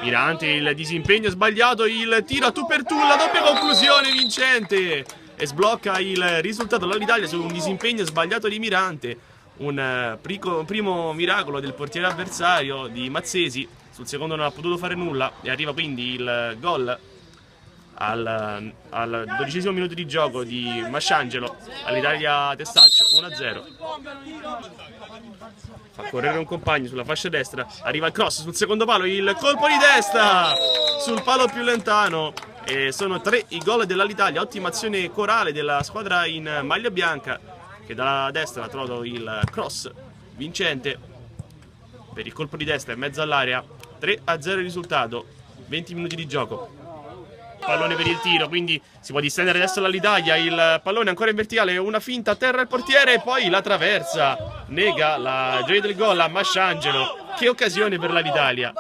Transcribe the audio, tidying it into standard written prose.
Mirante, il disimpegno sbagliato, il tiro a tu per tu, la doppia conclusione vincente e sblocca il risultato dall'Italia su un disimpegno sbagliato di Mirante. Un primo miracolo del portiere avversario di Mazzesi. Sul secondo non ha potuto fare nulla e arriva quindi il gol al 12° minuto di gioco di Masciangelo all'Italia Testaccio, 1-0. Fa correre un compagno sulla fascia destra, arriva il cross sul secondo palo, il colpo di testa sul palo più lontano e sono 3 i gol dell'Italia. Ottima azione corale della squadra in maglia bianca che dalla destra ha trovato il cross vincente per il colpo di destra in mezzo all'area. 3-0 il risultato, 20 minuti di gioco. Pallone per il tiro, quindi si può distendere adesso l'Italia. Il pallone ancora in verticale, una finta a terra il portiere e poi la traversa, nega la gioia del gol a Masciangelo. Che occasione per l'Italia.